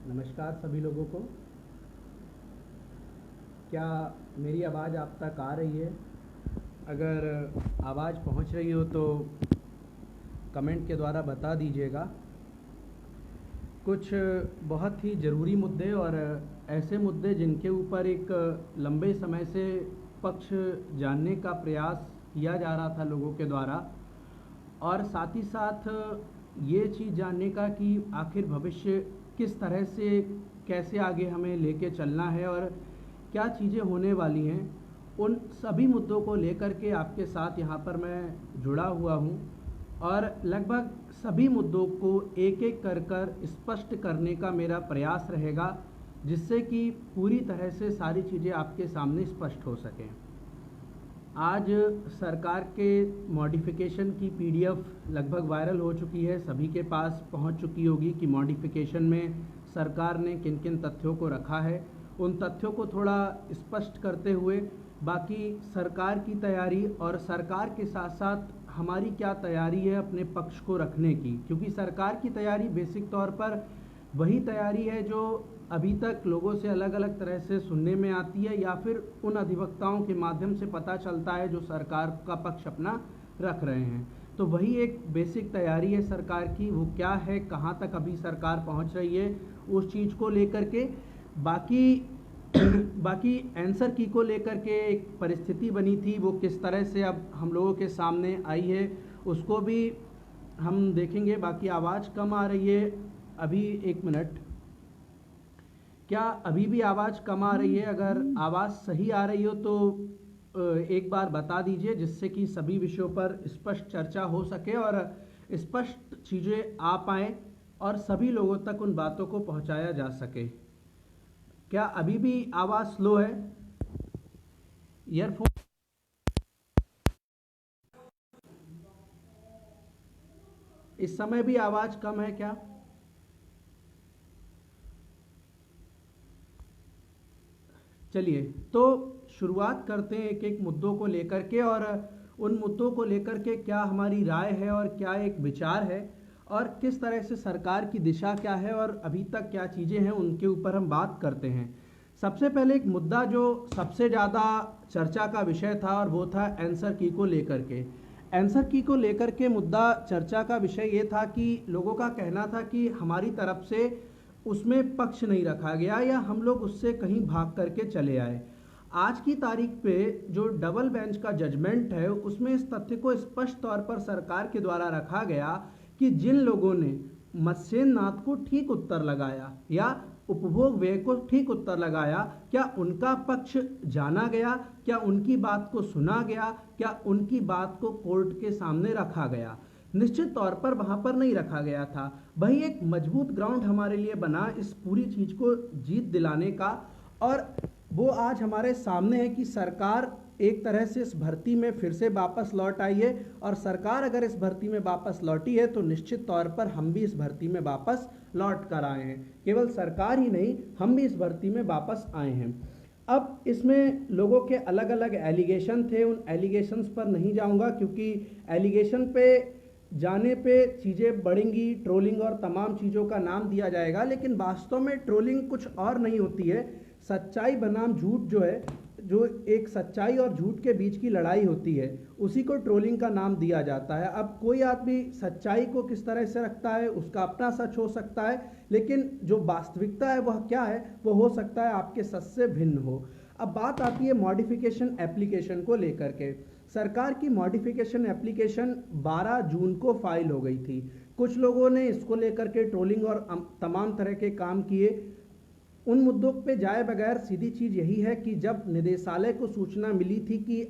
नमस्कार सभी लोगों को। क्या मेरी आवाज़ आप तक आ रही है? अगर आवाज़ पहुंच रही हो तो कमेंट के द्वारा बता दीजिएगा। कुछ बहुत ही ज़रूरी मुद्दे और ऐसे मुद्दे जिनके ऊपर एक लंबे समय से पक्ष जानने का प्रयास किया जा रहा था लोगों के द्वारा, और साथ ही साथ ये चीज़ जानने का कि आखिर भविष्य किस तरह से कैसे आगे हमें लेके चलना है और क्या चीज़ें होने वाली हैं, उन सभी मुद्दों को लेकर के आपके साथ यहाँ पर मैं जुड़ा हुआ हूँ और लगभग सभी मुद्दों को एक एक कर स्पष्ट करने का मेरा प्रयास रहेगा, जिससे कि पूरी तरह से सारी चीज़ें आपके सामने स्पष्ट हो सकें। आज सरकार के मॉडिफिकेशन की पीडीएफ लगभग वायरल हो चुकी है, सभी के पास पहुंच चुकी होगी कि मॉडिफिकेशन में सरकार ने किन किन तथ्यों को रखा है। उन तथ्यों को थोड़ा स्पष्ट करते हुए बाकी सरकार की तैयारी और सरकार के साथ साथ हमारी क्या तैयारी है अपने पक्ष को रखने की, क्योंकि सरकार की तैयारी बेसिक तौर पर वही तैयारी है जो अभी तक लोगों से अलग अलग तरह से सुनने में आती है या फिर उन अधिवक्ताओं के माध्यम से पता चलता है जो सरकार का पक्ष अपना रख रहे हैं। तो वही एक बेसिक तैयारी है सरकार की, वो क्या है, कहाँ तक अभी सरकार पहुँच रही है उस चीज़ को लेकर के। बाकी आंसर की को लेकर के एक परिस्थिति बनी थी, वो किस तरह से अब हम लोगों के सामने आई है उसको भी हम देखेंगे। बाकी आवाज़ कम आ रही है अभी, एक मिनट, क्या अभी भी आवाज़ कम आ रही है? अगर आवाज़ सही आ रही हो तो एक बार बता दीजिए, जिससे कि सभी विषयों पर स्पष्ट चर्चा हो सके और स्पष्ट चीज़ें आ पाएँ और सभी लोगों तक उन बातों को पहुंचाया जा सके। क्या अभी भी आवाज़ स्लो है? ईयरफोन इस समय भी आवाज़ कम है क्या? चलिए तो शुरुआत करते हैं एक एक मुद्दों को लेकर के, और उन मुद्दों को लेकर के क्या हमारी राय है और क्या एक विचार है और किस तरह से सरकार की दिशा क्या है और अभी तक क्या चीज़ें हैं, उनके ऊपर हम बात करते हैं। सबसे पहले एक मुद्दा जो सबसे ज़्यादा चर्चा का विषय था और वो था आंसर की को लेकर के। आंसर की को लेकर के मुद्दा चर्चा का विषय ये था कि लोगों का कहना था कि हमारी तरफ से उसमें पक्ष नहीं रखा गया या हम लोग उससे कहीं भाग करके चले आए। आज की तारीख पे जो डबल बेंच का जजमेंट है उसमें इस तथ्य को स्पष्ट तौर पर सरकार के द्वारा रखा गया कि जिन लोगों ने मत्स्येंद्र नाथ को ठीक उत्तर लगाया या उपभोग व्यय को ठीक उत्तर लगाया, क्या उनका पक्ष जाना गया, क्या उनकी बात को सुना गया, क्या उनकी बात को कोर्ट के सामने रखा गया? निश्चित तौर पर वहां पर नहीं रखा गया था। वही एक मजबूत ग्राउंड हमारे लिए बना इस पूरी चीज को जीत दिलाने का, और वो आज हमारे सामने है कि सरकार एक तरह से इस भर्ती में फिर से वापस लौट आई है, और सरकार अगर इस भर्ती में वापस लौटी है तो निश्चित तौर पर हम भी इस भर्ती में वापस लौट कर आए हैं। केवल सरकार ही नहीं, हम भी इस भर्ती में वापस आए हैं। अब इसमें लोगों के अलग अलग एलिगेशन थे, उन एलिगेशंस पर नहीं जाऊंगा क्योंकि एलिगेशन पे जाने पे चीज़ें बढ़ेंगी, ट्रोलिंग और तमाम चीज़ों का नाम दिया जाएगा, लेकिन वास्तव में ट्रोलिंग कुछ और नहीं होती है। सच्चाई बनाम झूठ जो है, जो एक सच्चाई और झूठ के बीच की लड़ाई होती है, उसी को ट्रोलिंग का नाम दिया जाता है। अब कोई आदमी सच्चाई को किस तरह से रखता है, उसका अपना सच हो सकता है, लेकिन जो वास्तविकता है वह क्या है, वो हो सकता है आपके सच से भिन्न हो। अब बात आती है मॉडिफिकेशन एप्लीकेशन को लेकर के। सरकार की मॉडिफिकेशन एप्लीकेशन 12 जून को फाइल हो गई थी। कुछ लोगों ने इसको लेकर के ट्रोलिंग और तमाम तरह के काम किए। उन मुद्दों पे जाए बगैर सीधी चीज़ यही है कि जब निदेशालय को सूचना मिली थी कि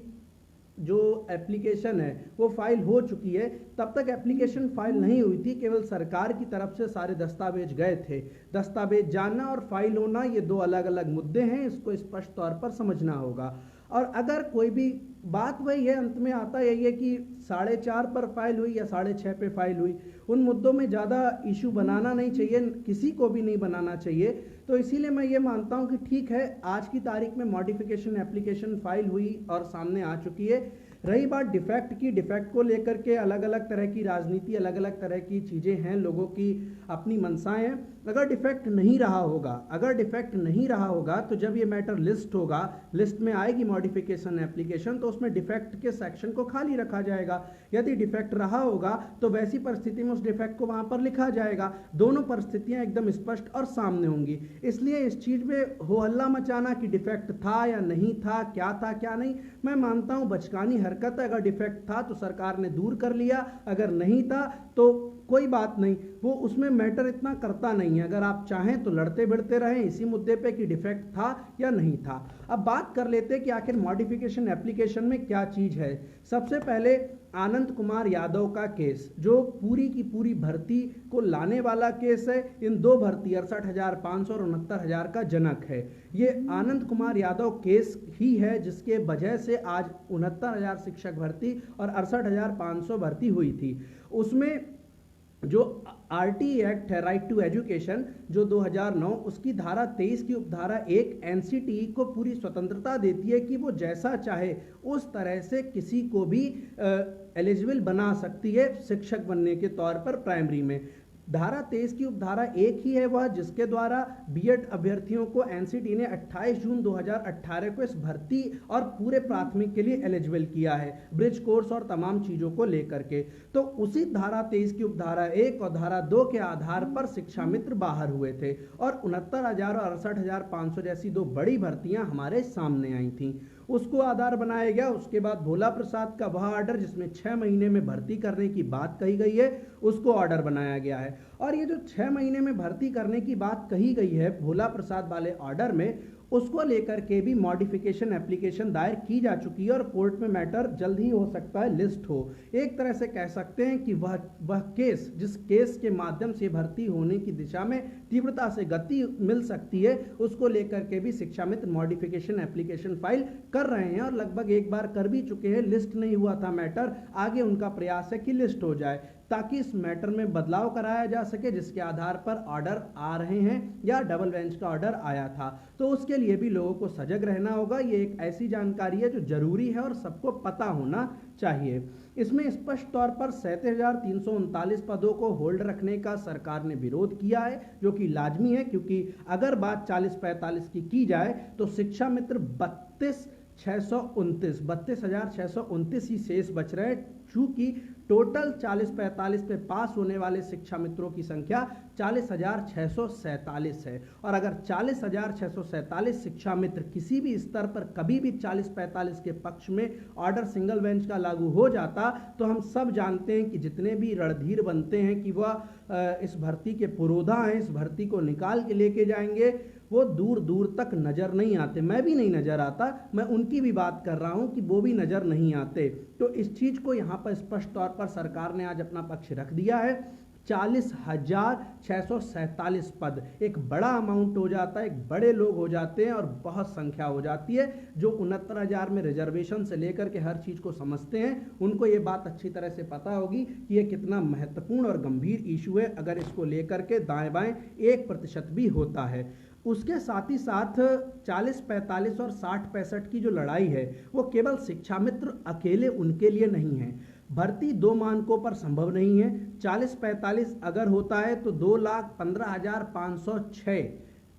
जो एप्लीकेशन है वो फाइल हो चुकी है, तब तक एप्लीकेशन फाइल नहीं हुई थी, केवल सरकार की तरफ से सारे दस्तावेज गए थे। दस्तावेज जानना और फाइल होना ये दो अलग अलग मुद्दे हैं, इसको स्पष्ट तौर पर समझना होगा। और अगर कोई भी बात वही है, अंत में आता यही है कि 4.5 पर फाइल हुई या 6.5 पे फाइल हुई, उन मुद्दों में ज़्यादा इशू बनाना नहीं चाहिए, किसी को भी नहीं बनाना चाहिए। तो इसीलिए मैं ये मानता हूँ कि ठीक है, आज की तारीख में मॉडिफिकेशन एप्लीकेशन फाइल हुई और सामने आ चुकी है, रही बात डिफेक्ट की, डिफेक्ट को लेकर के अलग अलग तरह की राजनीति, अलग अलग तरह की चीज़ें हैं, लोगों की अपनी मंशाएं हैं। अगर डिफेक्ट नहीं रहा होगा, अगर डिफेक्ट नहीं रहा होगा तो जब ये मैटर लिस्ट होगा, लिस्ट में आएगी मॉडिफिकेशन एप्लीकेशन, तो उसमें डिफेक्ट के सेक्शन को खाली रखा जाएगा। यदि डिफेक्ट रहा होगा तो वैसी परिस्थिति में उस डिफेक्ट को वहां पर लिखा जाएगा। दोनों परिस्थितियां एकदम स्पष्ट और सामने होंगी। इसलिए इस चीज में हो हल्ला मचाना कि डिफेक्ट था या नहीं था, क्या था क्या नहीं, मैं मानता हूं बचकानी हरकत है। अगर डिफेक्ट था तो सरकार ने दूर कर लिया, अगर नहीं था तो कोई बात नहीं, वो उसमें मैटर इतना करता नहीं है। अगर आप चाहें तो लड़ते भिड़ते रहें इसी मुद्दे पे कि डिफेक्ट था या नहीं था। अब बात कर लेते हैं कि आखिर मॉडिफिकेशन एप्लीकेशन में क्या चीज है। सबसे पहले आनंद कुमार यादव का केस, जो पूरी की पूरी भर्ती को लाने वाला केस है। इन दो भर्ती 68,500 और 69,000 का जनक है। ये आनंद कुमार यादव केस ही है जिसके वजह से आज 69,000 शिक्षक भर्ती और 68,500 भर्ती हुई थी। उसमें जो आरटी एक्ट है, राइट टू एजुकेशन, जो 2009, उसकी धारा 23 की उपधारा 1 एनसीटीई को पूरी स्वतंत्रता देती है कि वो जैसा चाहे उस तरह से किसी को भी एलिजिबल बना सकती है शिक्षक बनने के तौर पर प्राइमरी में। धारा 23 की उपधारा 1 ही है वह जिसके द्वारा बीएड अभ्यर्थियों को एनसीटी ने 28 जून 2018 को इस भर्ती और पूरे प्राथमिक के लिए एलिजिबल किया है, ब्रिज कोर्स और तमाम चीजों को लेकर के। तो उसी धारा 23 की उपधारा 1 और धारा 2 के आधार पर शिक्षा मित्र बाहर हुए थे और 69,000 और 68,500 जैसी दो बड़ी भर्तियां हमारे सामने आई थी। उसको आधार बनाया गया। उसके बाद भोला प्रसाद का वह ऑर्डर जिसमें 6 महीने में भर्ती करने की बात कही गई है, उसको ऑर्डर बनाया गया है। और ये जो 6 महीने में भर्ती करने की बात कही गई है भोला प्रसाद वाले ऑर्डर में, उसको लेकर के भी मॉडिफिकेशन एप्लीकेशन दायर की जा चुकी है और कोर्ट में मैटर जल्द ही हो सकता है लिस्ट हो। एक तरह से कह सकते हैं कि वह केस, जिस केस के माध्यम से भर्ती होने की दिशा में तीव्रता से गति मिल सकती है, उसको लेकर के भी शिक्षा मित्र मॉडिफिकेशन एप्लीकेशन फाइल कर रहे हैं और लगभग एक बार कर भी चुके हैं। लिस्ट नहीं हुआ था मैटर, आगे उनका प्रयास है कि लिस्ट हो जाए ताकि इस मैटर में बदलाव कराया जा सके जिसके आधार पर ऑर्डर आ रहे हैं या डबल बेंच का ऑर्डर आया था। तो उसके लिए भी लोगों को सजग रहना होगा। ये एक ऐसी जानकारी है जो जरूरी है और सबको पता होना चाहिए। इसमें स्पष्ट तौर पर 37,339 पदों को होल्ड रखने का सरकार ने विरोध किया है, जो कि लाजमी है, क्योंकि अगर बात 40-45 की जाए तो शिक्षा मित्र 32,629 ही शेष बच रहे हैं। चूंकि टोटल 40-45 पे पास होने वाले शिक्षा मित्रों की संख्या 40,647 है और अगर 40,647 शिक्षा मित्र किसी भी स्तर पर कभी भी 40-45 के पक्ष में ऑर्डर सिंगल बेंच का लागू हो जाता तो हम सब जानते हैं कि जितने भी रणधीर बनते हैं कि वह इस भर्ती के पुरोधा हैं, इस भर्ती को निकाल के लेके जाएंगे, वो दूर दूर तक नजर नहीं आते। मैं भी नहीं नजर आता, मैं उनकी भी बात कर रहा हूं कि वो भी नजर नहीं आते। तो इस चीज को यहां पर स्पष्ट तौर पर सरकार ने आज अपना पक्ष रख दिया है। 40,647 पद एक बड़ा अमाउंट हो जाता है, एक बड़े लोग हो जाते हैं और बहुत संख्या हो जाती है। जो 69,000 में रिजर्वेशन से लेकर के हर चीज को समझते हैं उनको ये बात अच्छी तरह से पता होगी कि ये कितना महत्वपूर्ण और गंभीर इशू है अगर इसको लेकर के दाएं बाएं 1% भी होता है। उसके साथ ही साथ 40-45 और 60-65 की जो लड़ाई है वो केवल शिक्षा मित्र अकेले उनके लिए नहीं है। भर्ती 2 मानकों पर संभव नहीं है। 40-45 अगर होता है तो 2,15,506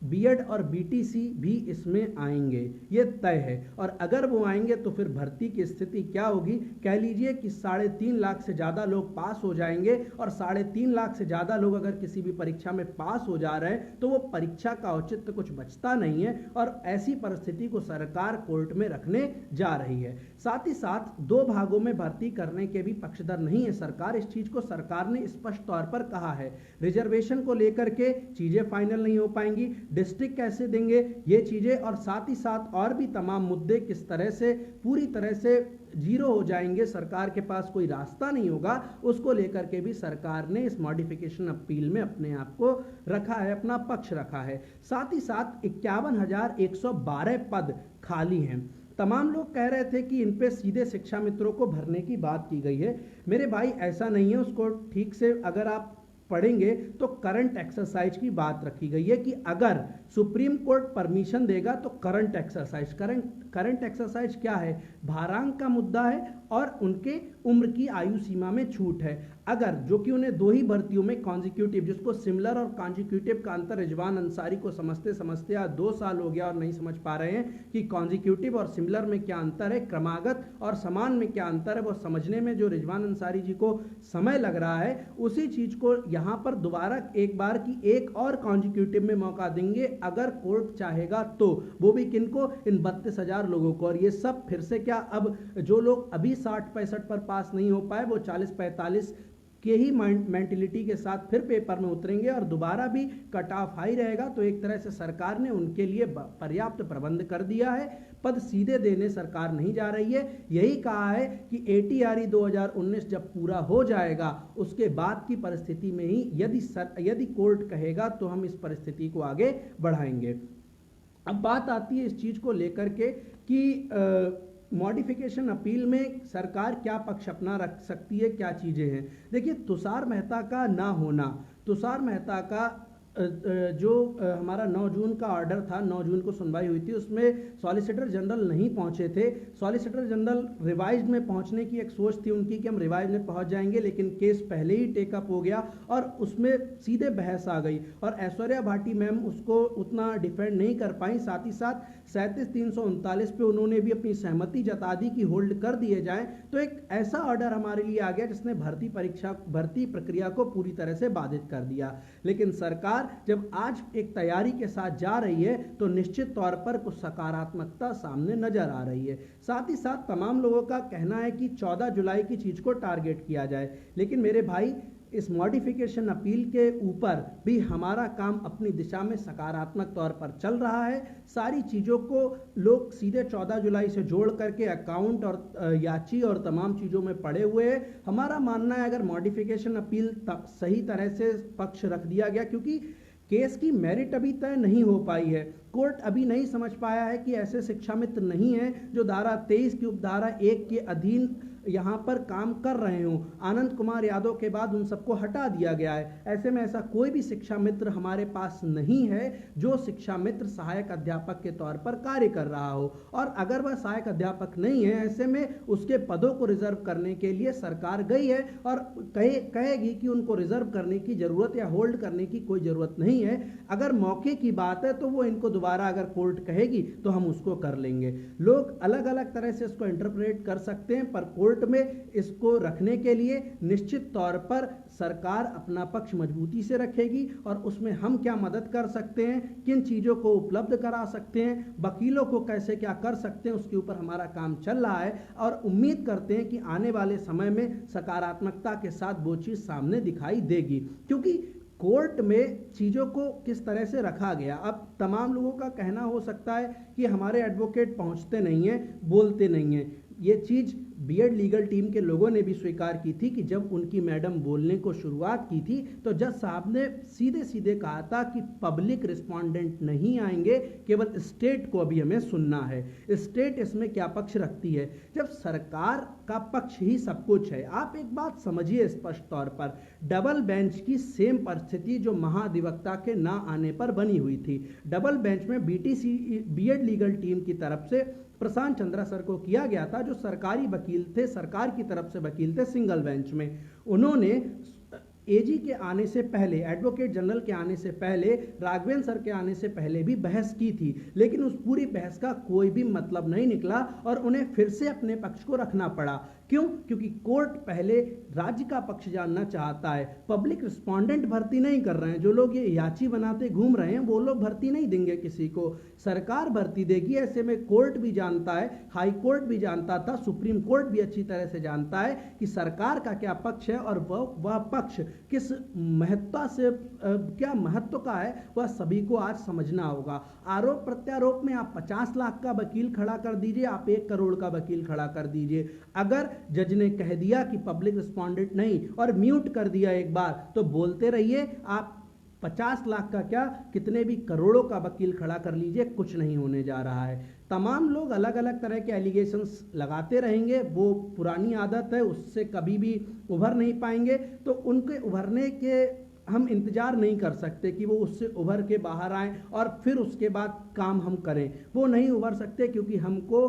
बीएड और बीटीसी भी इसमें आएंगे, ये तय है। और अगर वो आएंगे तो फिर भर्ती की स्थिति क्या होगी। कह लीजिए कि 3.5 लाख से ज़्यादा लोग पास हो जाएंगे और 3.5 लाख से ज़्यादा लोग अगर किसी भी परीक्षा में पास हो जा रहे हैं तो वो परीक्षा का औचित्य कुछ बचता नहीं है और ऐसी परिस्थिति को सरकार कोर्ट में रखने जा रही है। साथ ही साथ 2 भागों में भर्ती करने के भी पक्षधर नहीं है सरकार। इस चीज़ को सरकार ने स्पष्ट तौर पर कहा है। रिजर्वेशन को लेकर के चीज़ें फाइनल नहीं हो पाएंगी, डिस्ट्रिक्ट कैसे देंगे ये चीजें, और साथ ही साथ और भी तमाम मुद्दे किस तरह से पूरी तरह से जीरो हो जाएंगे, सरकार के पास कोई रास्ता नहीं होगा, उसको लेकर के भी सरकार ने इस मॉडिफिकेशन अपील में अपने आप को रखा है, अपना पक्ष रखा है। साथ ही साथ 51,112 पद खाली हैं। तमाम लोग कह रहे थे कि इन पे सीधे शिक्षा मित्रों को भरने की बात की गई है। मेरे भाई ऐसा नहीं है। उसको ठीक से अगर आप पढ़ेंगे तो करंट एक्सरसाइज की बात रखी गई है कि अगर सुप्रीम कोर्ट परमिशन देगा तो current exercise, current current exercise क्या है, भारांक का मुद्दा है और उनके उम्र की आयु सीमा में छूट है। अगर जो कि उन्हें दो ही भर्तियों में कॉन्जिक्यूटिव, जिसको सिमिलर और कॉन्जिक्यूटिव का अंतर रिजवान अंसारी को समझते समझते आज 2 साल हो गया और नहीं समझ पा रहे हैं कि कॉन्जिक्यूटिव और सिमिलर में क्या अंतर है, क्रमागत और समान में क्या अंतर है, वो समझने में जो रिजवान अंसारी जी को समय लग रहा है, उसी चीज को यहाँ पर दोबारा एक बार की एक और कॉन्जिक्यूटिव में मौका देंगे अगर कोर्ट चाहेगा तो। वो भी किनको, इन 32,000 लोगों को। और ये सब फिर से क्या, अब जो लोग अभी 60-65 पर पास नहीं हो पाए वो 40-45 के ही मेंटलिटी के साथ फिर पेपर में उतरेंगे और दोबारा भी कट ऑफ हाई रहेगा। तो एक तरह से सरकार ने उनके लिए पर्याप्त प्रबंध कर दिया है। पद सीधे देने सरकार नहीं जा रही है। यही कहा है कि ATRE 2019 जब पूरा हो जाएगा उसके बाद की परिस्थिति में ही यदि कोर्ट कहेगा तो हम इस परिस्थिति को आगे बढ़ाएंगे। अब बात आती है इस चीज को लेकर के कि मॉडिफिकेशन अपील में सरकार क्या पक्ष अपना रख सकती है, क्या चीजें हैं। देखिए, तुषार मेहता का ना होना, तुषार मेहता का जो हमारा 9 जून का ऑर्डर था, 9 जून को सुनवाई हुई थी, उसमें सॉलिसिटर जनरल नहीं पहुंचे थे। सॉलिसिटर जनरल रिवाइज में पहुंचने की एक सोच थी उनकी कि हम रिवाइज में पहुंच जाएंगे, लेकिन केस पहले ही टेकअप हो गया और उसमें सीधे बहस आ गई और ऐश्वर्या भाटी मैम उसको उतना डिफेंड नहीं कर पाई। साथ ही साथ 37-339 पे उन्होंने भी अपनी सहमति जता दी कि होल्ड कर दिए जाएं। तो एक ऐसा ऑर्डर हमारे लिए आ गया जिसने भर्ती प्रक्रिया को पूरी तरह से बाधित कर दिया। लेकिन सरकार जब आज एक तैयारी के साथ जा रही है तो निश्चित तौर पर कुछ सकारात्मकता सामने नजर आ रही है। साथ ही साथ तमाम लोगों का कहना है कि 14 जुलाई की चीज को टारगेट किया जाए, लेकिन मेरे भाई इस मॉडिफिकेशन अपील के ऊपर भी हमारा काम अपनी दिशा में सकारात्मक तौर पर चल रहा है। सारी चीज़ों को लोग सीधे 14 जुलाई से जोड़ करके अकाउंट और याची और तमाम चीज़ों में पड़े हुए हैं। हमारा मानना है अगर मॉडिफिकेशन अपील सही तरह से पक्ष रख दिया गया, क्योंकि केस की मेरिट अभी तय नहीं हो पाई है, कोर्ट अभी नहीं समझ पाया है कि ऐसे शिक्षा मित्र नहीं है जो धारा 23 की उपधारा 1 के अधीन यहाँ पर काम कर रहे हों। आनंद कुमार यादव के बाद उन सबको हटा दिया गया है। ऐसे में ऐसा कोई भी शिक्षा मित्र हमारे पास नहीं है जो शिक्षा मित्र सहायक अध्यापक के तौर पर कार्य कर रहा हो, और अगर वह सहायक अध्यापक नहीं है, ऐसे में उसके पदों को रिजर्व करने के लिए सरकार गई है और कहेगी कि उनको रिजर्व करने की जरूरत या होल्ड करने की कोई जरूरत नहीं है। अगर मौके की बात है तो वो इनको दोबारा अगर कोर्ट कहेगी तो हम उसको कर लेंगे। लोग अलग अलग तरह से इसको इंटरप्रेट कर सकते हैं, पर कोर्ट में इसको रखने के लिए निश्चित तौर पर सरकार अपना पक्ष मजबूती से रखेगी और उसमें हम क्या मदद कर सकते हैं, किन चीजों को उपलब्ध करा सकते हैं, वकीलों को कैसे क्या कर सकते हैं, उसके ऊपर हमारा काम चल रहा है और उम्मीद करते हैं कि आने वाले समय में सकारात्मकता के साथ वो चीज सामने दिखाई देगी। क्योंकि कोर्ट में चीज़ों को किस तरह से रखा गया, अब तमाम लोगों का कहना हो सकता है कि हमारे एडवोकेट पहुंचते नहीं हैं, बोलते नहीं हैं। ये चीज़ बीएड लीगल टीम के लोगों ने भी स्वीकार की थी कि जब उनकी मैडम बोलने को शुरुआत की थी तो जज साहब ने सीधे सीधे कहा था कि पब्लिक रिस्पोंडेंट नहीं आएंगे, केवल स्टेट को अभी हमें सुनना है, स्टेट इसमें क्या पक्ष रखती है। जब सरकार का पक्ष ही सब कुछ है, आप एक बात समझिए स्पष्ट तौर पर, डबल बेंच की सेम परिस्थिति जो महाधिवक्ता के ना आने पर बनी हुई थी। डबल बेंच में बीएड लीगल टीम की तरफ से प्रशांत चंद्रा सर को किया गया था, जो सरकारी वकील थे, सरकार की तरफ से वकील थे सिंगल बेंच में। उन्होंने एजी के आने से पहले, एडवोकेट जनरल के आने से पहले, राघवेंद्र सर के आने से पहले भी बहस की थी, लेकिन उस पूरी बहस का कोई भी मतलब नहीं निकला और उन्हें फिर से अपने पक्ष को रखना पड़ा। क्यों? क्योंकि कोर्ट पहले राज्य का पक्ष जानना चाहता है। पब्लिक रिस्पोंडेंट भर्ती नहीं कर रहे हैं, जो लोग ये याची बनाते घूम रहे हैं वो लोग भर्ती नहीं देंगे किसी को, सरकार भर्ती देगी। ऐसे में कोर्ट भी जानता है, हाई कोर्ट भी जानता था, सुप्रीम कोर्ट भी अच्छी तरह से जानता है कि सरकार का क्या पक्ष है और वह पक्ष किस महत्ता से क्या महत्व का है, वह सभी को आज समझना होगा। आरोप प्रत्यारोप में आप 50 लाख का वकील खड़ा कर दीजिए, आप 1 करोड़ का वकील खड़ा कर दीजिए। अगर जज ने कह दिया कि पब्लिक रिस्पोंडेंट नहीं और म्यूट कर दिया एक बार, तो बोलते रहिए। आप 50 लाख का क्या, कितने भी करोड़ों का वकील खड़ा कर लीजिए, कुछ नहीं होने जा रहा है। तमाम लोग अलग अलग तरह के एलिगेशंस लगाते रहेंगे, वो पुरानी आदत है, उससे कभी भी उभर नहीं पाएंगे। तो उनके उभरने के हम इंतज़ार नहीं कर सकते कि वो उससे उभर के बाहर आएँ और फिर उसके बाद काम हम करें। वो नहीं उभर सकते, क्योंकि हमको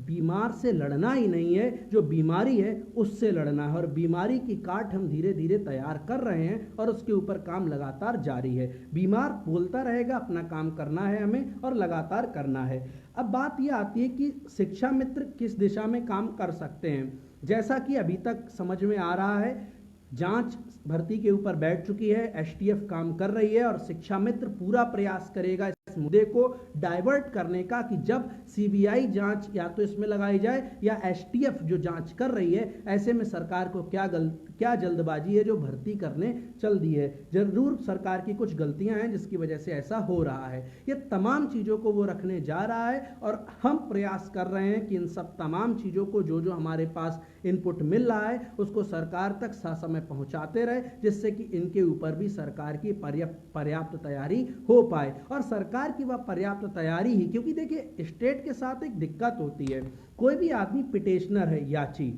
बीमार से लड़ना ही नहीं है, जो बीमारी है उससे लड़ना है। और बीमारी की काट हम धीरे धीरे तैयार कर रहे हैं और उसके ऊपर काम लगातार जारी है। बीमार बोलता रहेगा, अपना काम करना है हमें और लगातार करना है। अब बात यह आती है कि शिक्षा मित्र किस दिशा में काम कर सकते हैं। जैसा कि अभी तक समझ में आ रहा है, जांच भर्ती के ऊपर बैठ चुकी है, एसटीएफ काम कर रही है और शिक्षा मित्र पूरा प्रयास करेगा इस मुद्दे को डाइवर्ट करने का कि जब सीबीआई जांच या तो इसमें लगाई जाए या एसटीएफ जो जांच कर रही है, ऐसे में सरकार को क्या जल्दबाजी है जो भर्ती करने चल दी है। जरूर सरकार की कुछ गलतियां हैं जिसकी वजह से ऐसा हो रहा है। ये तमाम चीज़ों को वो रखने जा रहा है और हम प्रयास कर रहे हैं कि इन सब तमाम चीज़ों को जो हमारे पास इनपुट मिल रहा है उसको सरकार तक ससमय पहुंचाते रहे, जिससे कि इनके ऊपर भी सरकार की पर्याप्त तैयारी हो पाए। और सरकार की वह पर्याप्त तैयारी ही, क्योंकि देखिए स्टेट के साथ एक दिक्कत होती है, कोई भी आदमी पिटिशनर है, याची,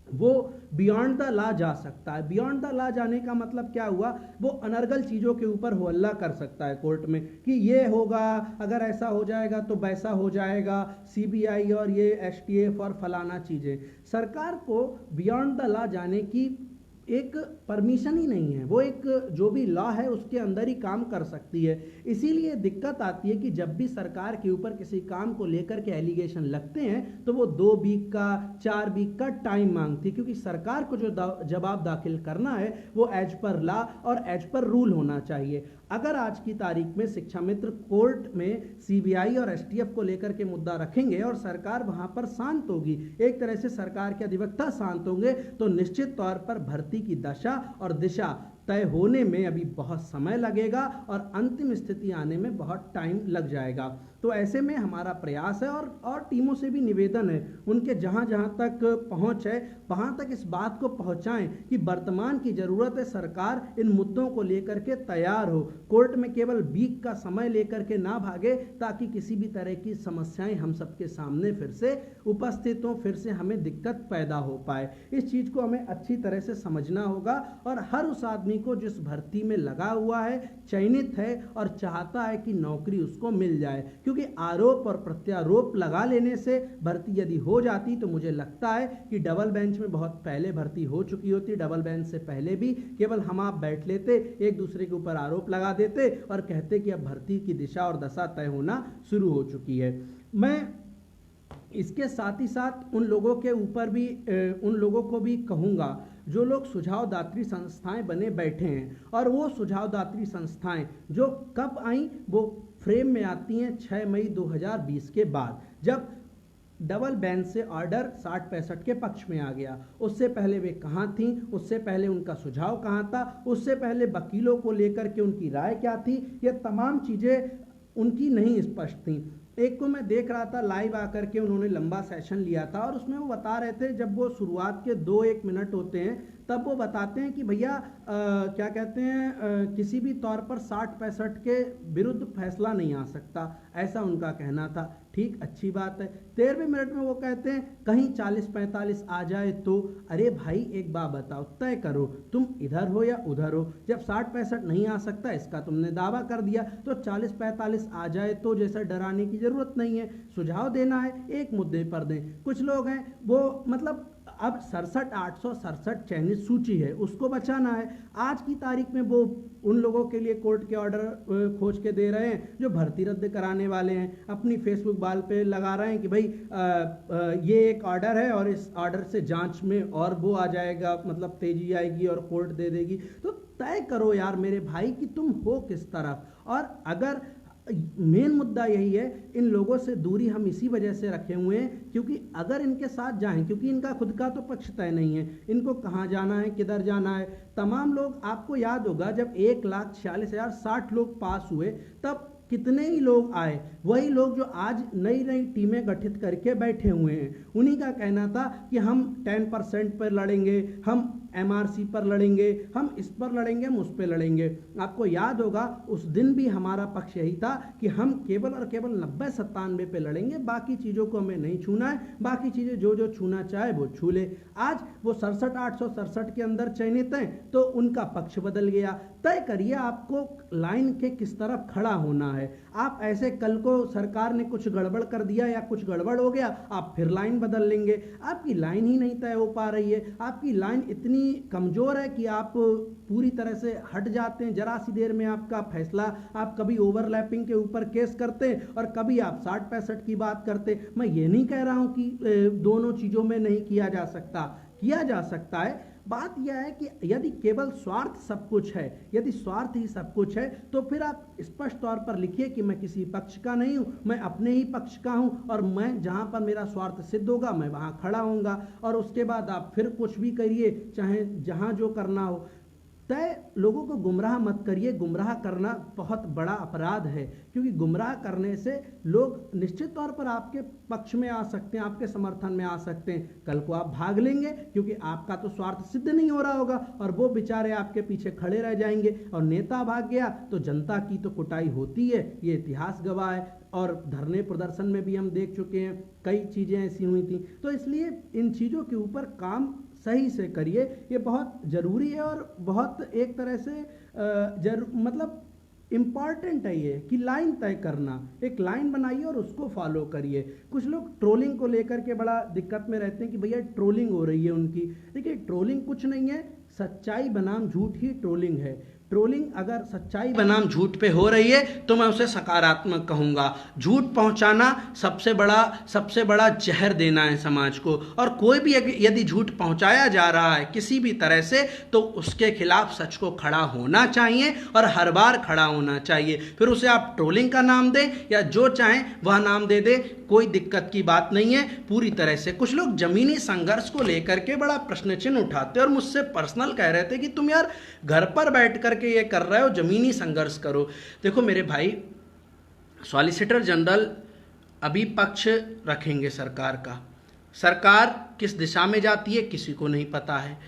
वो बियॉन्ड द लॉ जा सकता है। बियॉन्ड द लॉ जाने का मतलब क्या हुआ, वो अनर्गल चीज़ों के ऊपर हो हल्ला कर सकता है कोर्ट में कि ये होगा, अगर ऐसा हो जाएगा तो वैसा हो जाएगा, सीबीआई और ये एसटीएफ और फलाना चीज़ें। सरकार को बियॉन्ड द लॉ जाने की एक परमिशन ही नहीं है, वो एक जो भी लॉ है उसके अंदर ही काम कर सकती है। इसीलिए दिक्कत आती है कि जब भी सरकार के ऊपर किसी काम को लेकर के एलिगेशन लगते हैं तो वो 2 वीक का 4 वीक का टाइम मांगती है, क्योंकि सरकार को जो जवाब दाखिल करना है वो एज पर लॉ और एज पर रूल होना चाहिए। अगर आज की तारीख में शिक्षा मित्र कोर्ट में सीबीआई और एसटीएफ को लेकर के मुद्दा रखेंगे और सरकार वहां पर शांत होगी, एक तरह से सरकार के अधिवक्ता शांत होंगे, तो निश्चित तौर पर भर्ती की दशा और दिशा तय होने में अभी बहुत समय लगेगा और अंतिम स्थिति आने में बहुत टाइम लग जाएगा। तो ऐसे में हमारा प्रयास है और टीमों से भी निवेदन है, उनके जहाँ जहाँ तक पहुँच है वहाँ तक इस बात को पहुँचाएं कि वर्तमान की ज़रूरत है सरकार इन मुद्दों को लेकर के तैयार हो, कोर्ट में केवल वीक का समय लेकर के ना भागे, ताकि किसी भी तरह की समस्याएं हम सबके सामने फिर से उपस्थित हों, फिर से हमें दिक्कत पैदा हो पाए। इस चीज़ को हमें अच्छी तरह से समझना होगा और हर उस आदमी को जिस भर्ती में लगा हुआ है, चयनित है और चाहता है कि नौकरी उसको मिल जाए, क्योंकि आरोप और प्रत्यारोप लगा लेने से भर्ती यदि हो जाती तो मुझे लगता है कि डबल बेंच में बहुत पहले भर्ती हो चुकी होती। डबल बेंच से पहले भी केवल हम आप बैठ लेते, एक दूसरे के ऊपर आरोप लगा देते और कहते कि अब भर्ती की दिशा और दशा तय होना शुरू हो चुकी है। मैं इसके साथ ही साथ उन लोगों के ऊपर भी उन लोगों को भी कहूँगा जो लोग सुझावदात्री संस्थाएं बने बैठे हैं, और वो सुझावदात्री संस्थाएं जो कब आई, वो फ्रेम में आती हैं 6 मई 2020 के बाद, जब डबल बेंच से ऑर्डर 60-65 के पक्ष में आ गया। उससे पहले वे कहाँ थीं, उससे पहले उनका सुझाव कहाँ था, उससे पहले वकीलों को लेकर के उनकी राय क्या थी, ये तमाम चीज़ें उनकी नहीं स्पष्ट थीं। एक को मैं देख रहा था लाइव आकर के, उन्होंने लंबा सेशन लिया था और उसमें वो बता रहे थे, जब वो शुरुआत के 2-1 मिनट होते हैं तब वो बताते हैं कि भैया क्या कहते हैं, किसी भी तौर पर 60-65 के विरुद्ध फैसला नहीं आ सकता, ऐसा उनका कहना था। ठीक, अच्छी बात है। 13वें मिनट में वो कहते हैं कहीं 40-45 आ जाए तो, अरे भाई एक बात बताओ, तय करो तुम इधर हो या उधर हो। जब 60-65 नहीं आ सकता इसका तुमने दावा कर दिया, तो 40-45 आ जाए तो जैसा डराने की जरूरत नहीं है, सुझाव देना है एक मुद्दे पर दें। कुछ लोग हैं वो मतलब अब 67,867 चयनित सूची है, उसको बचाना है। आज की तारीख में वो उन लोगों के लिए कोर्ट के ऑर्डर खोज के दे रहे हैं जो भर्ती रद्द कराने वाले हैं, अपनी फेसबुक वाल पे लगा रहे हैं कि भाई ये एक ऑर्डर है और इस ऑर्डर से जांच में और वो आ जाएगा, मतलब तेजी आएगी और कोर्ट दे देगी। तो तय करो यार मेरे भाई कि तुम हो किस तरफ। और अगर मेन मुद्दा यही है, इन लोगों से दूरी हम इसी वजह से रखे हुए हैं क्योंकि अगर इनके साथ जाएं, क्योंकि इनका खुद का तो पक्ष तय नहीं है, इनको कहाँ जाना है, किधर जाना है। तमाम लोग, आपको याद होगा जब 1,46,060 लोग पास हुए तब कितने ही लोग आए, वही लोग जो आज नई नई टीमें गठित करके बैठे हुए हैं, उन्हीं का कहना था कि हम 10% पर लड़ेंगे, हम एमआरसी पर लड़ेंगे, हम इस पर लड़ेंगे, हम उस पर लड़ेंगे। आपको याद होगा उस दिन भी हमारा पक्ष यही था कि हम केवल और केवल 90-97 पे लड़ेंगे, बाकी चीज़ों को हमें नहीं छूना है, बाकी चीज़ें जो जो छूना चाहे वो छू ले। आज वो 67-867 के अंदर चयनित हैं तो उनका पक्ष बदल गया। तय करिए आपको लाइन के किस तरफ खड़ा होना है। आप ऐसे कल को सरकार ने कुछ गड़बड़ कर दिया या कुछ गड़बड़ हो गया, आप फिर लाइन बदल लेंगे। आपकी लाइन ही नहीं तय हो पा रही है, आपकी लाइन इतनी कमज़ोर है कि आप पूरी तरह से हट जाते हैं। जरा सी देर में आपका फैसला, आप कभी ओवरलैपिंग के ऊपर केस करते हैं और कभी आप 60-65 की बात करते। मैं ये नहीं कह रहा हूं कि दोनों चीज़ों में नहीं किया जा सकता, किया जा सकता है। बात यह है कि यदि केवल स्वार्थ सब कुछ है, यदि स्वार्थ ही सब कुछ है, तो फिर आप स्पष्ट तौर पर लिखिए कि मैं किसी पक्ष का नहीं हूं, मैं अपने ही पक्ष का हूं और मैं जहां पर मेरा स्वार्थ सिद्ध होगा मैं वहां खड़ा होऊंगा। और उसके बाद आप फिर कुछ भी करिए, चाहे जहां जो करना हो। तय लोगों को गुमराह मत करिए। गुमराह करना बहुत बड़ा अपराध है, क्योंकि गुमराह करने से लोग निश्चित तौर पर आपके पक्ष में आ सकते हैं, आपके समर्थन में आ सकते हैं। कल को आप भाग लेंगे क्योंकि आपका तो स्वार्थ सिद्ध नहीं हो रहा होगा और वो बेचारे आपके पीछे खड़े रह जाएंगे। और नेता भाग गया तो जनता की तो कुटाई होती है, ये इतिहास गवाह है। और धरने प्रदर्शन में भी हम देख चुके हैं, कई चीज़ें ऐसी हुई थी। तो इसलिए इन चीज़ों के ऊपर काम सही से करिए, ये बहुत ज़रूरी है और बहुत एक तरह से मतलब इम्पॉर्टेंट है ये कि लाइन तय करना। एक लाइन बनाइए और उसको फॉलो करिए। कुछ लोग ट्रोलिंग को लेकर के बड़ा दिक्कत में रहते हैं कि भैया ट्रोलिंग हो रही है उनकी। देखिए ट्रोलिंग कुछ नहीं है, सच्चाई बनाम झूठ ही ट्रोलिंग है। ट्रोलिंग अगर सच्चाई बनाम झूठ पे हो रही है तो मैं उसे सकारात्मक कहूँगा। झूठ पहुँचाना सबसे बड़ा जहर देना है समाज को। और कोई भी यदि झूठ पहुँचाया जा रहा है किसी भी तरह से, तो उसके खिलाफ सच को खड़ा होना चाहिए और हर बार खड़ा होना चाहिए। फिर उसे आप ट्रोलिंग का नाम दें या जो चाहें वह नाम दे दें, कोई दिक्कत की बात नहीं है पूरी तरह से। कुछ लोग जमीनी संघर्ष को लेकर के बड़ा प्रश्न चिन्ह उठाते और मुझसे पर्सनल कह रहे थे कि तुम यार घर पर बैठ करके ये कर रहे हो, जमीनी संघर्ष करो। देखो मेरे भाई, सॉलिसिटर जनरल अभी पक्ष रखेंगे सरकार का। सरकार किस दिशा में जाती है किसी को नहीं पता है,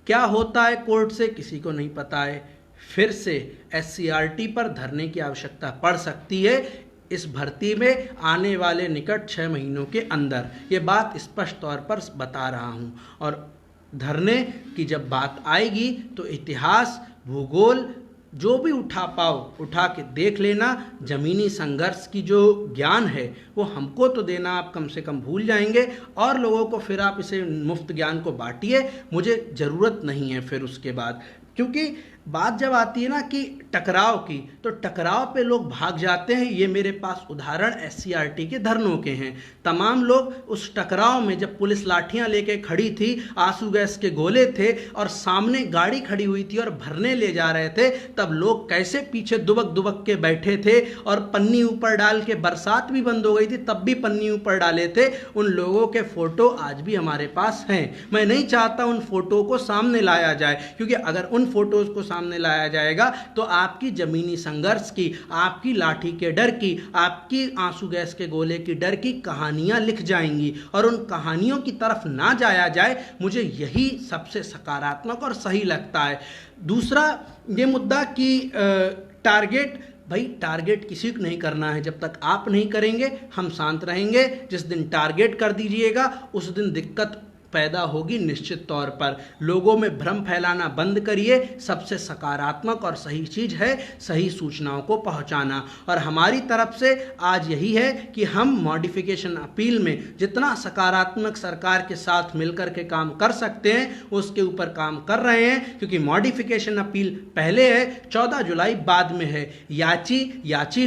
क्या होता है कोर्ट से किसी को नहीं पता है। फिर से SCRT पर धरने की आवश्यकता पड़ सकती है इस भर्ती में आने वाले निकट 6 महीनों के अंदर। ये बात स्पष्ट तौर पर बता रहा हूँ। और धरने की जब बात आएगी तो इतिहास, भूगोल जो भी उठा पाओ उठा के देख लेना। जमीनी संघर्ष की जो ज्ञान है वो हमको तो देना आप कम से कम भूल जाएंगे, और लोगों को फिर आप इसे मुफ्त ज्ञान को बांटिए, मुझे ज़रूरत नहीं है फिर उसके बाद। क्योंकि बात जब आती है ना कि टकराव की, तो टकराव पे लोग भाग जाते हैं। ये मेरे पास उदाहरण SCRT के धरनों के हैं। तमाम लोग उस टकराव में जब पुलिस लाठियां लेके खड़ी थी, आंसू गैस के गोले थे और सामने गाड़ी खड़ी हुई थी और भरने ले जा रहे थे, तब लोग कैसे पीछे दुबक दुबक के बैठे थे और पन्नी ऊपर डाल के, बरसात भी बंद हो गई थी तब भी पन्नी ऊपर डाले थे। उन लोगों के फोटो आज भी हमारे पास हैं। मैं नहीं चाहता उन फोटो को सामने लाया जाए, क्योंकि अगर उन फोटोज को सामने लाया जाएगा तो आपकी जमीनी संघर्ष की, आपकी लाठी के डर की, आपकी आंसू गैस के गोले की डर की कहानियां लिख जाएंगी और उन कहानियों की तरफ ना जाया जाए। मुझे यही सबसे सकारात्मक और सही लगता है। दूसरा ये मुद्दा कि टारगेट, भाई टारगेट किसी को नहीं करना है। जब तक आप नहीं करेंगे हम शांत रहेंगे। जिस दिन टारगेट कर दीजिएगा उस दिन दिक्कत पैदा होगी निश्चित तौर पर। लोगों में भ्रम फैलाना बंद करिए। सबसे सकारात्मक और सही चीज़ है सही सूचनाओं को पहुंचाना। और हमारी तरफ से आज यही है कि हम मॉडिफिकेशन अपील में जितना सकारात्मक सरकार के साथ मिलकर के काम कर सकते हैं उसके ऊपर काम कर रहे हैं, क्योंकि मॉडिफिकेशन अपील पहले है, 14 जुलाई बाद में है। याची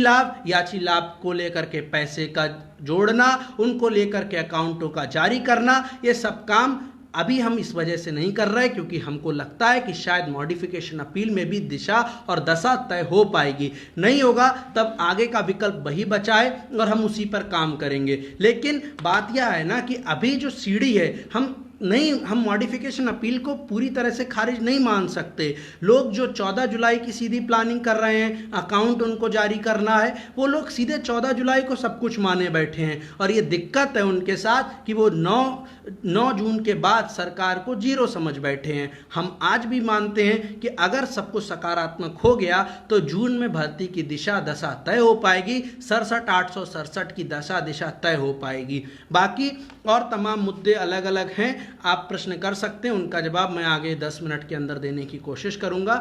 लाभ को लेकर के पैसे का जोड़ना, उनको लेकर के अकाउंटों का जारी करना, ये सब काम अभी हम इस वजह से नहीं कर रहे क्योंकि हमको लगता है कि शायद मॉडिफिकेशन अपील में भी दिशा और दशा तय हो पाएगी। नहीं होगा तब आगे का विकल्प वही बचा है और हम उसी पर काम करेंगे। लेकिन बात यह है ना कि अभी जो सीढ़ी है, हम नहीं, हम मॉडिफिकेशन अपील को पूरी तरह से खारिज नहीं मान सकते। लोग जो 14 जुलाई की सीधी प्लानिंग कर रहे हैं, अकाउंट उनको जारी करना है, वो लोग सीधे 14 जुलाई को सब कुछ माने बैठे हैं। और ये दिक्कत है उनके साथ कि वो 9 जून के बाद सरकार को जीरो समझ बैठे हैं। हम आज भी मानते हैं कि अगर सब कुछ सकारात्मक हो गया तो जून में भर्ती की दिशा दशा तय हो पाएगी, 67,867 की दशा दिशा तय हो पाएगी। बाकी और तमाम मुद्दे अलग अलग हैं, आप प्रश्न कर सकते हैं, उनका जवाब मैं आगे 10 मिनट के अंदर देने की कोशिश करूंगा।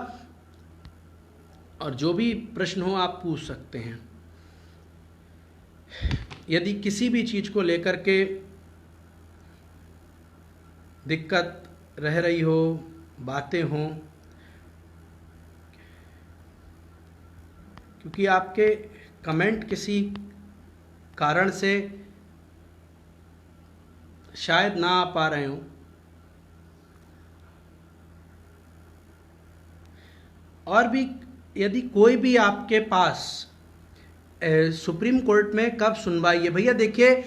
और जो भी प्रश्न हो आप पूछ सकते हैं। यदि किसी भी चीज़ को लेकर के दिक्कत रह रही हो, बातें हों, क्योंकि आपके कमेंट किसी कारण से शायद ना आ पा रहे हों, और भी यदि कोई भी आपके पास सुप्रीम कोर्ट में कब सुनवाई है, भैया देखिए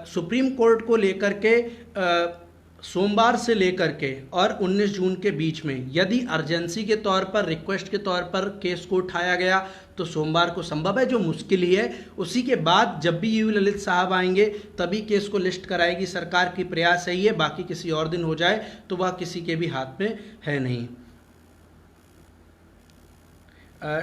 सुप्रीम कोर्ट को लेकर के सोमवार से लेकर के और 19 जून के बीच में यदि अर्जेंसी के तौर पर, रिक्वेस्ट के तौर पर केस को उठाया गया तो सोमवार को संभव है, जो मुश्किल ही है। उसी के बाद जब भी यू ललित साहब आएंगे तभी केस को लिस्ट कराएगी सरकार की, प्रयास यही है। बाकी किसी और दिन हो जाए तो वह किसी के भी हाथ में है नहीं।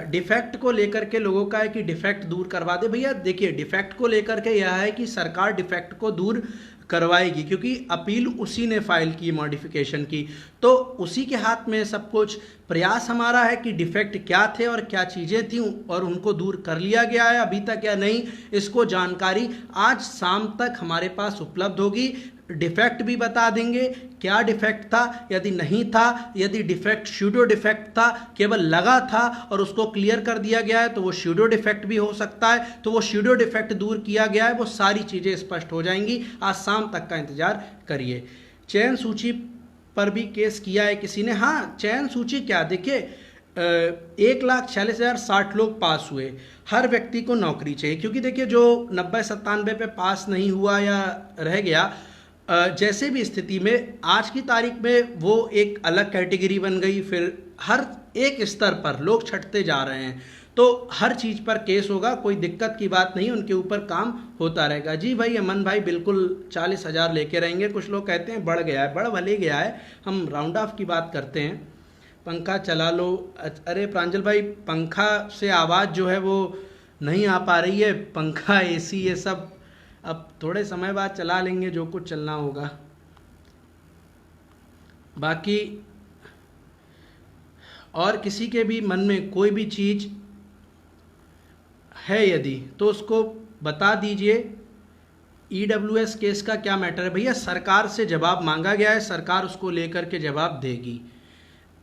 डिफेक्ट को लेकर के लोगों का है कि डिफेक्ट दूर करवा दे। भैया देखिए, डिफेक्ट को लेकर के यह है कि सरकार डिफेक्ट को दूर करवाएगी, क्योंकि अपील उसी ने फाइल की मॉडिफिकेशन की, तो उसी के हाथ में सब कुछ। प्रयास हमारा है कि डिफेक्ट क्या थे और क्या चीज़ें थी और उनको दूर कर लिया गया है अभी तक या नहीं, इसको जानकारी आज शाम तक हमारे पास उपलब्ध होगी। डिफेक्ट भी बता देंगे क्या डिफेक्ट था, यदि नहीं था, यदि डिफेक्ट स्यूडो डिफेक्ट था, केवल लगा था और उसको क्लियर कर दिया गया है तो वो स्यूडो डिफेक्ट भी हो सकता है, तो वो स्यूडो डिफेक्ट दूर किया गया है, वो सारी चीज़ें स्पष्ट हो जाएंगी। आज शाम तक का इंतजार करिए। चयन सूची पर भी केस किया है किसी ने। हाँ, चयन सूची क्या, देखिए 1,46,060 लोग पास हुए, हर व्यक्ति को नौकरी चाहिए, क्योंकि देखिए जो 90-97 पे पास नहीं हुआ या रह गया, जैसे भी स्थिति में आज की तारीख में वो एक अलग कैटेगरी बन गई, फिर हर एक स्तर पर लोग छटते जा रहे हैं, तो हर चीज़ पर केस होगा, कोई दिक्कत की बात नहीं, उनके ऊपर काम होता रहेगा। जी भाई अमन भाई बिल्कुल 40,000 लेके रहेंगे। कुछ लोग कहते हैं बढ़ गया है, बढ़ भले गया है, हम राउंड ऑफ की बात करते हैं। पंखा चला लो, अरे प्रांजल भाई पंखा से आवाज़ जो है वो नहीं आ पा रही है, पंखा एसी ये सब अब थोड़े समय बाद चला लेंगे, जो कुछ चलना होगा। बाकी और किसी के भी मन में कोई भी चीज़ है यदि, तो उसको बता दीजिए। EWS केस का क्या मैटर है, भैया सरकार से जवाब मांगा गया है, सरकार उसको लेकर के जवाब देगी।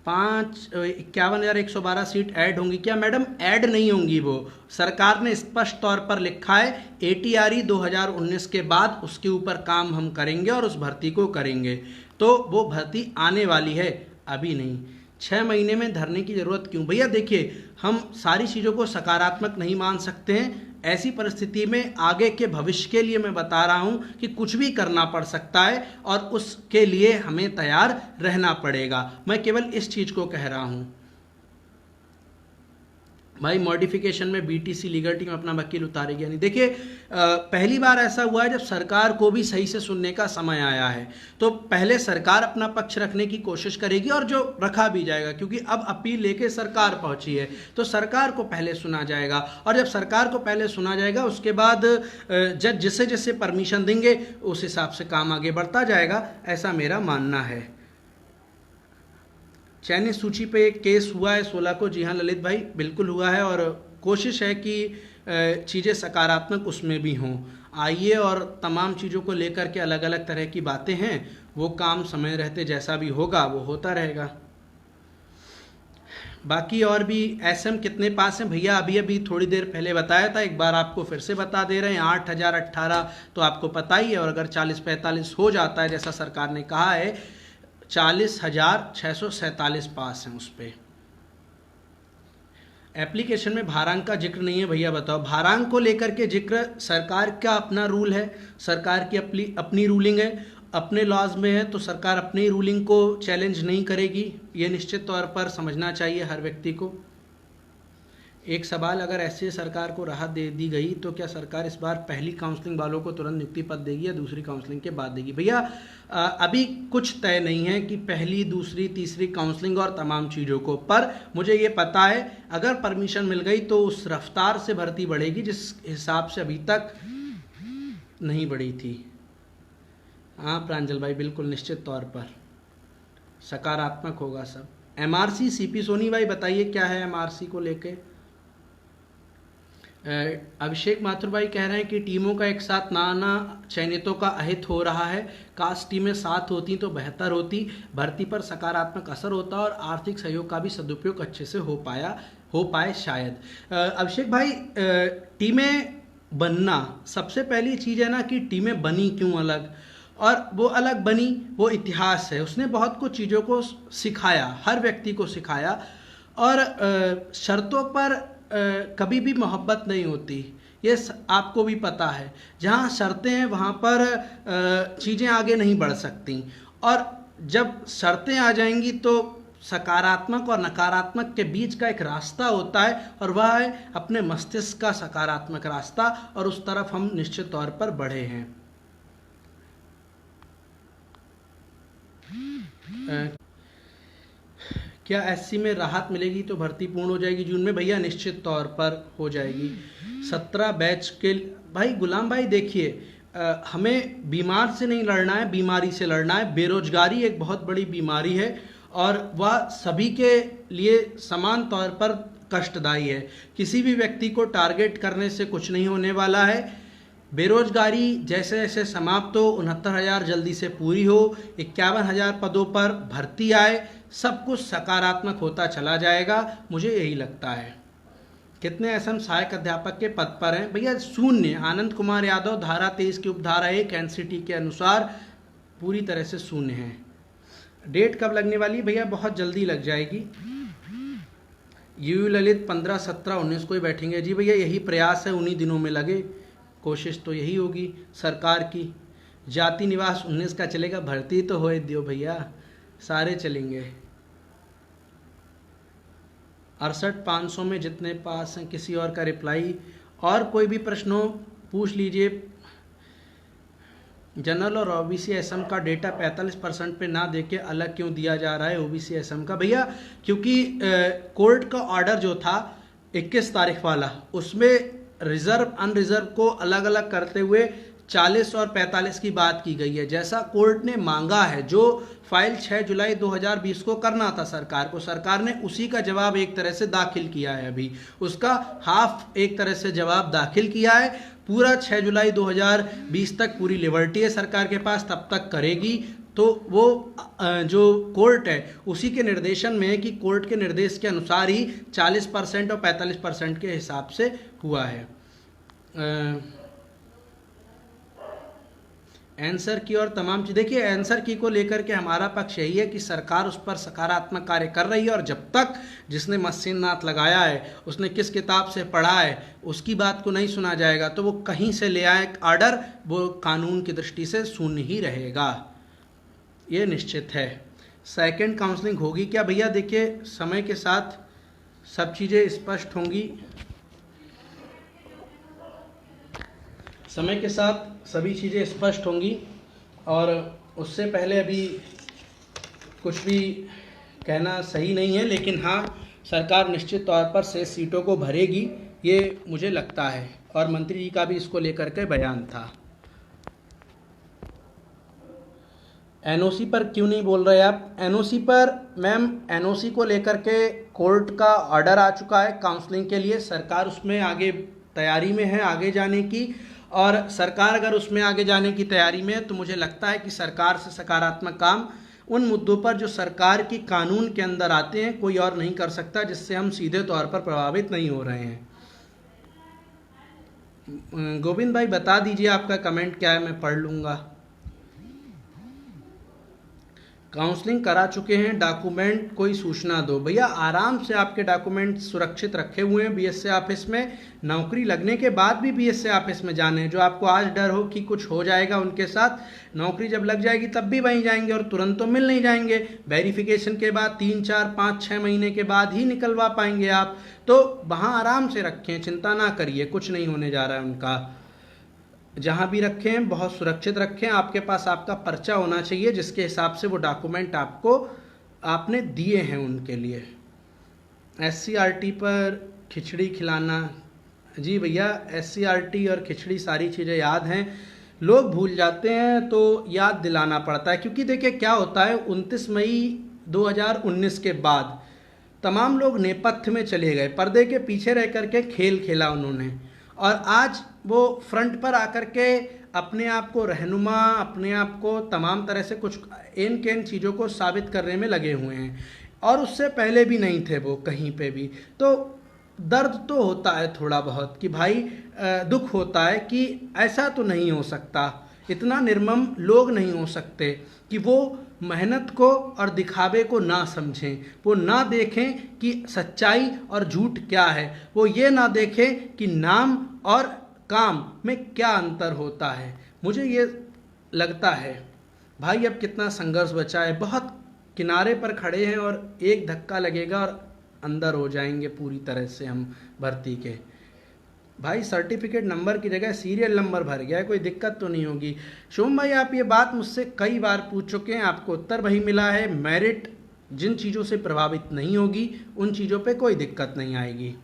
51,112 सीट ऐड होंगी क्या, मैडम ऐड नहीं होंगी, वो सरकार ने स्पष्ट तौर पर लिखा है ATRE 2019 के बाद उसके ऊपर काम हम करेंगे और उस भर्ती को करेंगे, तो वो भर्ती आने वाली है, अभी नहीं। 6 महीने में धरने की ज़रूरत क्यों, भैया देखिए हम सारी चीज़ों को सकारात्मक नहीं मान सकते हैं। ऐसी परिस्थिति में आगे के भविष्य के लिए मैं बता रहा हूं कि कुछ भी करना पड़ सकता है और उसके लिए हमें तैयार रहना पड़ेगा। मैं केवल इस चीज़ को कह रहा हूं। भाई मॉडिफिकेशन में BTC लीगल टीम अपना वकील उतारेगी या नहीं, देखिए पहली बार ऐसा हुआ है जब सरकार को भी सही से सुनने का समय आया है, तो पहले सरकार अपना पक्ष रखने की कोशिश करेगी और जो रखा भी जाएगा, क्योंकि अब अपील लेके सरकार पहुंची है तो सरकार को पहले सुना जाएगा, और जब सरकार को पहले सुना जाएगा उसके बाद जज जिसे जिसे परमिशन देंगे उस हिसाब से काम आगे बढ़ता जाएगा, ऐसा मेरा मानना है। चयनित सूची पे एक केस हुआ है 16 को, जी हाँ ललित भाई बिल्कुल हुआ है, और कोशिश है कि चीज़ें सकारात्मक उसमें भी हों। आइए, और तमाम चीज़ों को लेकर के अलग अलग तरह की बातें हैं, वो काम समय रहते जैसा भी होगा वो होता रहेगा। बाकी और भी SM कितने पास हैं भैया, अभी अभी थोड़ी देर पहले बताया था, एक बार आपको फिर से बता दे रहे हैं, 8,018 तो आपको पता ही है, और अगर 40-45 हो जाता है जैसा सरकार ने कहा है, 40,647 पास हैं उस पर। एप्लीकेशन में भारांक का जिक्र नहीं है, भैया बताओ। भारांक को लेकर के जिक्र सरकार का अपना रूल है, सरकार की अपनी रूलिंग है, अपने लॉज में है तो सरकार अपनी रूलिंग को चैलेंज नहीं करेगी, ये निश्चित तौर पर समझना चाहिए हर व्यक्ति को। एक सवाल, अगर ऐसे सरकार को राहत दे दी गई तो क्या सरकार इस बार पहली काउंसलिंग वालों को तुरंत नियुक्ति पद देगी या दूसरी काउंसलिंग के बाद देगी? भैया अभी कुछ तय नहीं है कि पहली, दूसरी, तीसरी काउंसलिंग और तमाम चीज़ों को, पर मुझे ये पता है अगर परमिशन मिल गई तो उस रफ्तार से भर्ती बढ़ेगी जिस हिसाब से अभी तक नहीं बढ़ी थी। हाँ प्रांजल भाई, बिल्कुल निश्चित तौर पर सकारात्मक होगा सब। एमआरसी, सीपी सोनी भाई बताइए क्या है एमआरसी को लेके? अभिषेक माथुर भाई कह रहे हैं कि टीमों का एक साथ ना आना चयनितों का अहित हो रहा है, काश टीमें साथ होती तो बेहतर होती, भर्ती पर सकारात्मक असर होता और आर्थिक सहयोग का भी सदुपयोग अच्छे से हो पाए शायद। अभिषेक भाई, टीमें बनना सबसे पहली चीज़ है ना कि टीमें बनी क्यों अलग, और वो अलग बनी वो इतिहास है, उसने बहुत कुछ चीज़ों को सिखाया, हर व्यक्ति को सिखाया, और शर्तों पर कभी भी मोहब्बत नहीं होती, ये आपको भी पता है। जहाँ शर्तें हैं वहाँ पर चीज़ें आगे नहीं बढ़ सकती, और जब शर्तें आ जाएंगी तो सकारात्मक और नकारात्मक के बीच का एक रास्ता होता है, और वह है अपने मस्तिष्क का सकारात्मक रास्ता, और उस तरफ हम निश्चित तौर पर बढ़े हैं। क्या एससी में राहत मिलेगी तो भर्ती पूर्ण हो जाएगी जून में? भैया निश्चित तौर पर हो जाएगी। 17 बैच के भाई, गुलाम भाई देखिए, हमें बीमार से नहीं लड़ना है, बीमारी से लड़ना है। बेरोजगारी एक बहुत बड़ी बीमारी है और वह सभी के लिए समान तौर पर कष्टदायी है। किसी भी व्यक्ति को टारगेट करने से कुछ नहीं होने वाला है। बेरोजगारी जैसे जैसे समाप्त हो, 69,000 जल्दी से पूरी हो, 51,000 पदों पर भर्ती आए, सब कुछ सकारात्मक होता चला जाएगा, मुझे यही लगता है। कितने एसएम सहायक अध्यापक के पद पर हैं? भैया शून्य। आनंद कुमार यादव धारा 23 की उपधारा 1 एनसीटी के अनुसार पूरी तरह से शून्य है। डेट कब लगने वाली? भैया बहुत जल्दी लग जाएगी। यू ललित 15, 17, 19 को ही बैठेंगे। जी भैया यही प्रयास है, उन्हीं दिनों में लगे, कोशिश तो यही होगी सरकार की। जाति निवास 19 का चलेगा, भर्ती तो होए दियो भैया, सारे चलेंगे। 68,500 में जितने पास हैं, किसी और का रिप्लाई? और कोई भी प्रश्न हो पूछ लीजिए। जनरल और ओबीसी एसएम का डेटा 45% पे ना देके अलग क्यों दिया जा रहा है ओबीसी एसएम का? भैया क्योंकि कोर्ट का ऑर्डर जो था 21 तारीख वाला, उसमें रिजर्व अनरिजर्व को अलग अलग करते हुए 40 और 45 की बात की गई है। जैसा कोर्ट ने मांगा है, जो फाइल 6 जुलाई 2020 को करना था सरकार को, सरकार ने उसी का जवाब एक तरह से दाखिल किया है। अभी उसका हाफ एक तरह से जवाब दाखिल किया है। पूरा 6 जुलाई 2020 तक पूरी लिबर्टी है सरकार के पास, तब तक करेगी। तो वो जो कोर्ट है उसी के निर्देशन में है कि कोर्ट के निर्देश के अनुसार ही 40% और 45% के हिसाब से हुआ है। आंसर की और तमाम चीज़, देखिए आंसर की को लेकर के हमारा पक्ष यही है कि सरकार उस पर सकारात्मक कार्य कर रही है, और जब तक जिसने मशीनात लगाया है, उसने किस किताब से पढ़ा है, उसकी बात को नहीं सुना जाएगा, तो वो कहीं से ले आए ऑर्डर, वो कानून की दृष्टि से शून्य ही रहेगा, ये निश्चित है। सेकंड काउंसलिंग होगी क्या? भैया देखिए समय के साथ सब चीज़ें स्पष्ट होंगी, समय के साथ सभी चीज़ें स्पष्ट होंगी, और उससे पहले अभी कुछ भी कहना सही नहीं है। लेकिन हाँ, सरकार निश्चित तौर पर शेष सीटों को भरेगी, ये मुझे लगता है, और मंत्री जी का भी इसको लेकर के बयान था। एनओसी पर क्यों नहीं बोल रहे आप? एनओसी पर मैम, एनओसी को लेकर के कोर्ट का ऑर्डर आ चुका है काउंसलिंग के लिए, सरकार उसमें आगे तैयारी में है आगे जाने की, और सरकार अगर उसमें आगे जाने की तैयारी में है तो मुझे लगता है कि सरकार से सकारात्मक काम उन मुद्दों पर जो सरकार की कानून के अंदर आते हैं कोई और नहीं कर सकता, जिससे हम सीधे तौर पर प्रभावित नहीं हो रहे हैं। गोविंद भाई बता दीजिए आपका कमेंट क्या है, मैं पढ़ लूँगा। काउंसलिंग करा चुके हैं, डॉक्यूमेंट कोई सूचना दो। भैया आराम से आपके डॉक्यूमेंट सुरक्षित रखे हुए हैं बीएसए ऑफिस में। नौकरी लगने के बाद भी बीएसए ऑफिस में जाने हैं। जो आपको आज डर हो कि कुछ हो जाएगा उनके साथ, नौकरी जब लग जाएगी तब भी वहीं जाएंगे और तुरंत तो मिल नहीं जाएंगे। वेरिफिकेशन के बाद 3, 4, 5, 6 महीने के बाद ही निकलवा पाएंगे आप। तो वहाँ आराम से रखें, चिंता ना करिए, कुछ नहीं होने जा रहा है उनका। जहाँ भी रखें बहुत सुरक्षित रखें। आपके पास आपका पर्चा होना चाहिए जिसके हिसाब से वो डॉक्यूमेंट आपको आपने दिए हैं उनके लिए। SCRT पर खिचड़ी खिलाना, जी भैया SCRT और खिचड़ी सारी चीज़ें याद हैं, लोग भूल जाते हैं तो याद दिलाना पड़ता है। क्योंकि देखिए क्या होता है, 29 मई 2019 के बाद तमाम लोग नेपथ्य में चले गए, पर्दे के पीछे रह करके खेल खेला उन्होंने, और आज वो फ्रंट पर आकर के अपने आप को रहनुमा, अपने आप को तमाम तरह से कुछ इन केन चीज़ों को साबित करने में लगे हुए हैं। और उससे पहले भी नहीं थे वो कहीं पे भी। तो दर्द तो होता है थोड़ा बहुत कि भाई दुख होता है कि ऐसा तो नहीं हो सकता, इतना निर्मम लोग नहीं हो सकते कि वो मेहनत को और दिखावे को ना समझें, वो ना देखें कि सच्चाई और झूठ क्या है, वो ये ना देखें कि नाम और काम में क्या अंतर होता है। मुझे ये लगता है भाई अब कितना संघर्ष बचा है, बहुत किनारे पर खड़े हैं और एक धक्का लगेगा और अंदर हो जाएंगे पूरी तरह से हम भर्ती के। भाई सर्टिफिकेट नंबर की जगह सीरियल नंबर भर गया है, कोई दिक्कत तो नहीं होगी। शोम भाई आप ये बात मुझसे कई बार पूछ चुके हैं, आपको उत्तर वही मिला है, मेरिट जिन चीज़ों से प्रभावित नहीं होगी उन चीज़ों पे कोई दिक्कत नहीं आएगी।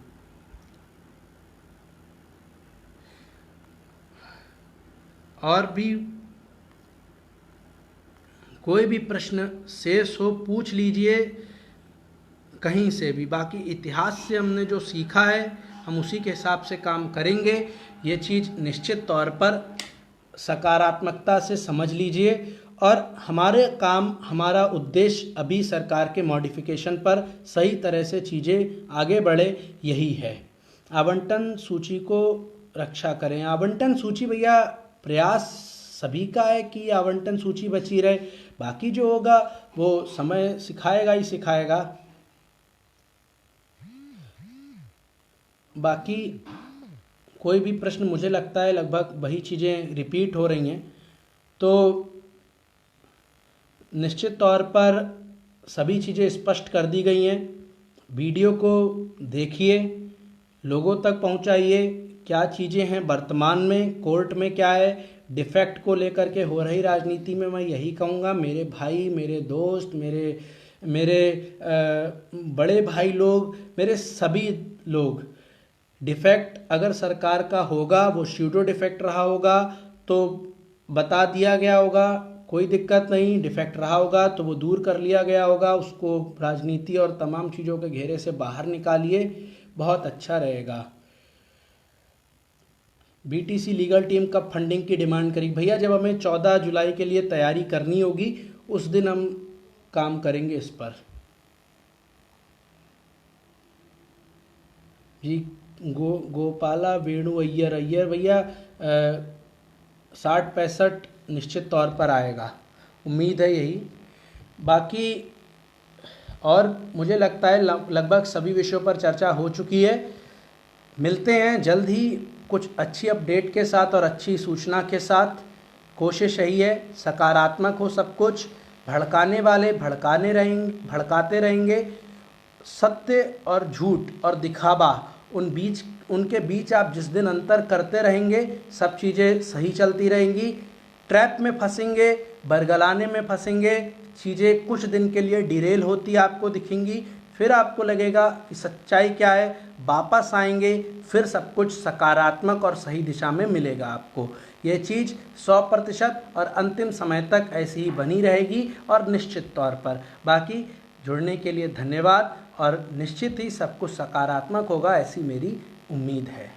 और भी कोई भी प्रश्न शेष हो पूछ लीजिए कहीं से भी। बाकी इतिहास से हमने जो सीखा है हम उसी के हिसाब से काम करेंगे। ये चीज़ निश्चित तौर पर सकारात्मकता से समझ लीजिए। और हमारे काम, हमारा उद्देश्य अभी सरकार के मॉडिफिकेशन पर सही तरह से चीज़ें आगे बढ़े यही है। आवंटन सूची को रक्षा करें। आवंटन सूची भैया प्रयास सभी का है कि आवंटन सूची बची रहे, बाकी जो होगा वो समय सिखाएगा ही सिखाएगा। बाकी कोई भी प्रश्न, मुझे लगता है लगभग वही चीज़ें रिपीट हो रही हैं, तो निश्चित तौर पर सभी चीज़ें स्पष्ट कर दी गई हैं। वीडियो को देखिए, लोगों तक पहुंचाइए क्या चीज़ें हैं वर्तमान में, कोर्ट में क्या है, डिफेक्ट को लेकर के हो रही राजनीति में। मैं यही कहूँगा मेरे भाई, मेरे दोस्त, मेरे बड़े भाई लोग, मेरे सभी लोग, डिफेक्ट अगर सरकार का होगा वो स्यूडो डिफेक्ट रहा होगा तो बता दिया गया होगा, कोई दिक्कत नहीं। डिफेक्ट रहा होगा तो वो दूर कर लिया गया होगा, उसको राजनीति और तमाम चीज़ों के घेरे से बाहर निकालिए, बहुत अच्छा रहेगा। BTC लीगल टीम कब फंडिंग की डिमांड करी? भैया जब हमें 14 जुलाई के लिए तैयारी करनी होगी उस दिन हम काम करेंगे इस पर। जी गोपाला वेणु अय्यर भैया 60-65 निश्चित तौर पर आएगा, उम्मीद है यही। बाकी और मुझे लगता है लगभग सभी विषयों पर चर्चा हो चुकी है। मिलते हैं जल्द ही कुछ अच्छी अपडेट के साथ और अच्छी सूचना के साथ। कोशिश यही है सकारात्मक हो सब कुछ, भड़काने वाले भड़काते रहेंगे, सत्य और झूठ और दिखावा उनके बीच आप जिस दिन अंतर करते रहेंगे सब चीज़ें सही चलती रहेंगी। ट्रैप में फंसेंगे, बरगलाने में फंसेंगे, चीज़ें कुछ दिन के लिए डिरेल होती आपको दिखेंगी, फिर आपको लगेगा कि सच्चाई क्या है, वापस आएंगे, फिर सब कुछ सकारात्मक और सही दिशा में मिलेगा आपको। ये चीज़ 100% और अंतिम समय तक ऐसी ही बनी रहेगी और निश्चित तौर पर। बाकी जुड़ने के लिए धन्यवाद और निश्चित ही सब कुछ सकारात्मक होगा ऐसी मेरी उम्मीद है।